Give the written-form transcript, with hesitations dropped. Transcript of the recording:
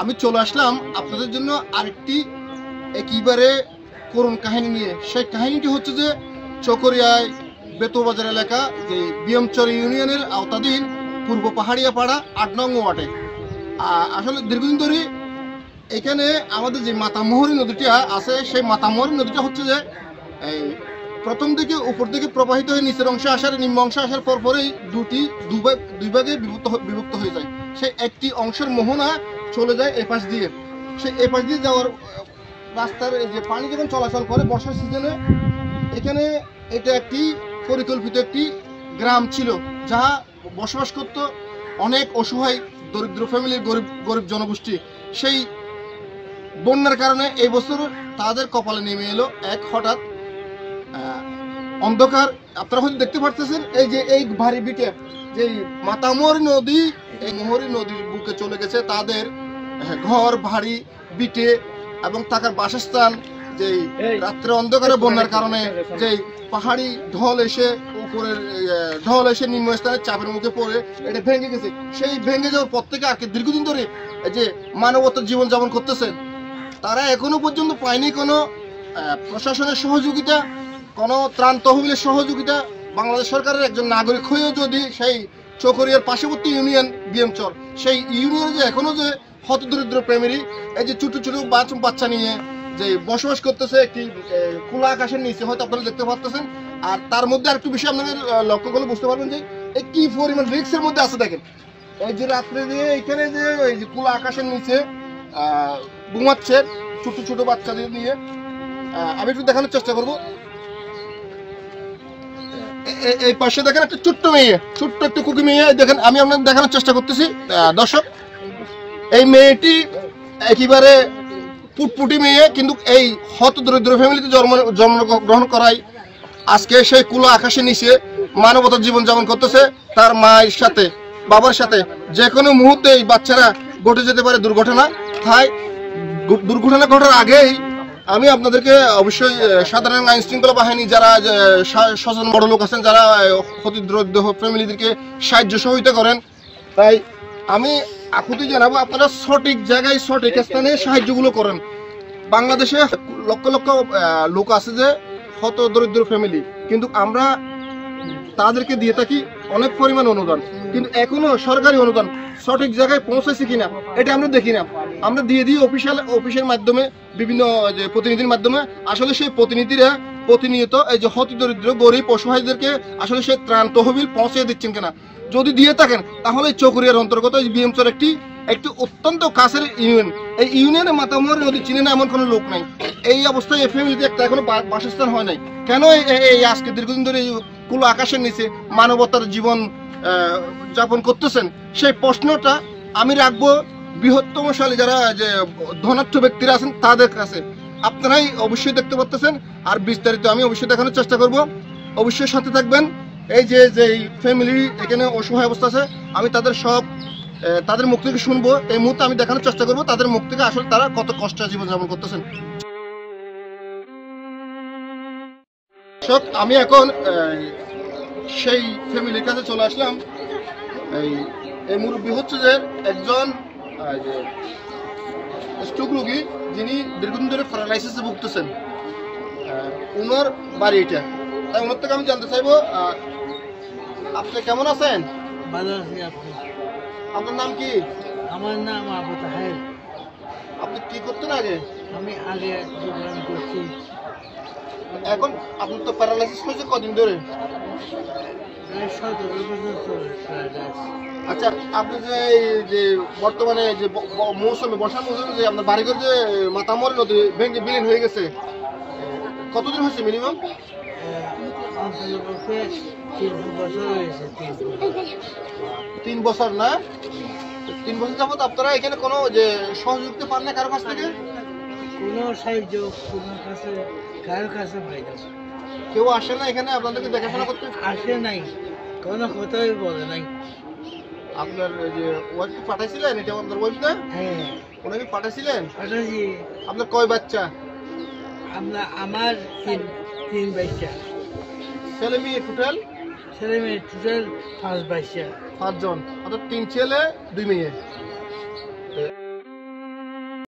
আমি চলে আসলাম আপনাদের জন্য আরেকটি একেবারে করুণ কাহিনী নিয়ে। সেই কাহিনীটি হচ্ছে যে চকরিয়ায় বেতবাজার এলাকা যে বিএমচর ইউনিয়নের আওতাধীন পূর্ব পাহাড়িয়া পাড়া ৮ নং ওয়ার্ডে। আসলে দীর্ঘদিন ধরে এখানে আমাদের যে মাতামোহরী নদীটা আছে, সেই মাতামোহরী নদীটা হচ্ছে যে এই প্রথম দিকে উপর দিকে প্রবাহিত হয়ে নিচের অংশে আসার নিম্ন অংশে আসার পরপরেই দুই ভাগে বিভক্ত হয়ে যায়। সেই একটি অংশের মোহনা চলে যায় এপাশ দিয়ে। সেই এপাশ দিয়ে যাওয়ার রাস্তার যে পানি যখন চলাচল করে বর্ষার সিজনে, এখানে এটা একটি পরিকল্পিত একটি গ্রাম ছিল, যা বসবাস করত অনেক অসহায় দরিদ্র ফ্যামিলির গরিব জনগোষ্ঠী। সেই বন্যার কারণে এই বছর তাদের কপালে নেমে এলো এক হঠাৎ অন্ধকার। আপনারা হয়তো দেখতে পারতেছেন এই যে এই ভারী বিটে যে মাতামোহরী নদী, এই মোহরী নদীর বুকে চলে গেছে তাদের ঘর বাড়ি বিটে এবং থাকার বাসস্থান। যে রাত্রে অন্ধকারে বন্যার কারণে যে পাহাড়ি ঢল এসে নিম্ন স্থানের চাপের মুখে পড়ে এটা ভেঙে গেছে। সেই ভেঙে যাওয়ার পর থেকে আর কি দীর্ঘদিন ধরে যে মানবতার জীবন যাপন করতেছেন, তারা এখনো পর্যন্ত পায়নি কোনো প্রশাসনের সহযোগিতা, কোনো ত্রাণ তহবিলের সহযোগিতা। বাংলাদেশ সরকারের একজন নাগরিক হয়েও যদি সেই চকরিয়ার পার্শ্ববর্তী ইউনিয়ন বিএমচর, সেই ইউনিয়নে যে এখনো যে হতদরিদ্র প্রেমীরা এই যে ছোট ছোট বাচ্চা নিয়ে যে বসবাস করতেছে একটি খোলা আকাশের নিচে, হয়তো আপনারা দেখতে পাচ্ছেন। আর তার মধ্যে আরেকটু বিষয় আপনাদের লক্ষ্য করলে বুঝতে পারবেন যে কি পরিমাণ রিস্কের মধ্যে আছে। দেখেন এই যে রাত্রে যে এখানে যে এই যে খোলা আকাশের নিচে ঘুমাচ্ছে ছোট ছোট বাচ্চাদের নিয়ে। আমি একটু দেখানোর চেষ্টা করবো। এই পাশে দেখেন একটা ছোট্ট একটা কুকি মেয়ে, দেখেন আমি আপনাদের দেখানোর চেষ্টা করতেছি। দর্শক, এই মেয়েটি একেবারে পুটপুটি মেয়ে, কিন্তু এই হত দরিদ্র ফ্যামিলিতে জন্মগ্রহণ করায় আজকে সেই কুলা আকাশের নিচে মানবতার জীবন যাপন করতেছে তার মায়ের সাথে, বাবার সাথে। যে কোনো মুহূর্তে এই বাচ্চারা ঘটে যেতে পারে দুর্ঘটনা। তাই দুর্ঘটনা ঘটার আগেই আমি আপনাদেরকে অবশ্যই সাধারণ আইন শৃঙ্খলা বাহিনী যারা সচেতন বড় লোক আছেন, যারা ক্ষতিগ্রস্ত ফ্যামিলিদেরকে সাহায্য সহযোগিতা করেন, তাই আমি আকুতি জানাবো আপনারা সঠিক জায়গায় সঠিক স্থানে সাহায্যগুলো করেন। বাংলাদেশে লক্ষ লক্ষ লোক আছে যে হত দরিদ্র ফ্যামিলি, কিন্তু আমরা তাদেরকে দিয়ে থাকি অনেক পরিমাণ অনুদান, কিন্তু এখনো সরকারি অনুদান সঠিক জায়গায় পৌঁছেছে কিনা এটা আমরা দেখি না। আমরা দিয়ে দিই অফিসের মাধ্যমে, বিভিন্ন যে প্রতিনিধির মাধ্যমে। আসলে সেই প্রতিনিধিরা প্রতিনিয়ত এই যে হত দরিদ্র গরিব অসহায়দেরকে আসলে সেই ত্রাণ তহবিল পৌঁছে দিচ্ছেন কিনা। যদি দিয়ে থাকেন তাহলে চকরিয়ার অন্তর্গত বিএমচর একটি অত্যন্ত কাছের ইউনিয়ন। এই ইউনিয়নে মাতামোহরী নদী চিনে না এমন কোনো লোক নাই। এই অবস্থায় এই ফ্যামিলিতে একটা এখনো বাসস্থান হয় নাই। কেন এই আজকে দীর্ঘদিন ধরে কুলো আকাশের নিচে মানবতার জীবন যাপন করতেছেন, সেই প্রশ্নটা আমি রাখবো বৃহত্তমশালী যারা যে ধনাঢ্য ব্যক্তিরা আছেন তাদের কাছে। আপনারাই অবশ্যই দেখতে পাচ্ছেন, আর বিস্তারিত আমি অবশ্যই দেখানোর চেষ্টা করব। অবশ্যই সাথে থাকবেন। এই যে ফ্যামিলি এখানে অসহায় অবস্থা আছে, আমি তাদের মুখ থেকে শুনবো। এই মুহূর্তে আমি দেখানোর চেষ্টা করবো তাদের মুখ থেকে আসলে তারা কত কষ্টে জীবনযাপন করতেছেন। আমি এখন সেই ফ্যামিলির কাছে চলে আসলাম। এই মুরব্বী হচ্ছে যে একজন স্ট্রোক রোগী, যিনি দীর্ঘদিন ধরে প্যারালাইসিসে ভুগতেছেন। ওনার বাড়ি এটা। তাই ওনার থেকে আমি জানতে চাইবো, আপনি কেমন আছেন? ভালো আছি। আপনার নাম কি? আমার নাম আবু তাহের। আপনি কি করতেন আগে? আমি আগে যোগদান করছি। এখন আপনার তো প্যারালাইসিস হয়েছে কদিন ধরে? 17 বছর চলে। আচ্ছা, আপনি যে বর্তমানে যে বর্ষার মৌসুমে যে আপনার বাড়িঘর যে মাতামোহরী নদী ভেঙে বিলীন হয়ে গেছে, কতদিন হয়েছে মিনিমাম? 3 বছর না? 3 বছর যাবত আপনারা এখানে কোনো যে সহযোগিতা পান না কারো কাছ থেকে? কোনো সাহায্য কারো কাছে পাই না। কেউ আসে না এখানে আপনাদেরকে দেখাশোনা করতে? আসে নাই, কোনো কথাই বলে নাই। আপনার যে ওয়াইফ পাঠাইছিলেন, এটা আপনার ওয়াইফ না? হ্যাঁ, ওনাকে পাঠাইছিলেন? পাঠাইছি। আপনার কয় বাচ্চা? আমার তিন বাচ্চা। ছেলে মেয়ে টোটাল? ছেলে মেয়ে টোটাল 5 বাচ্চা। 5 জন, অর্থাৎ 3 ছেলে 2 মেয়ে।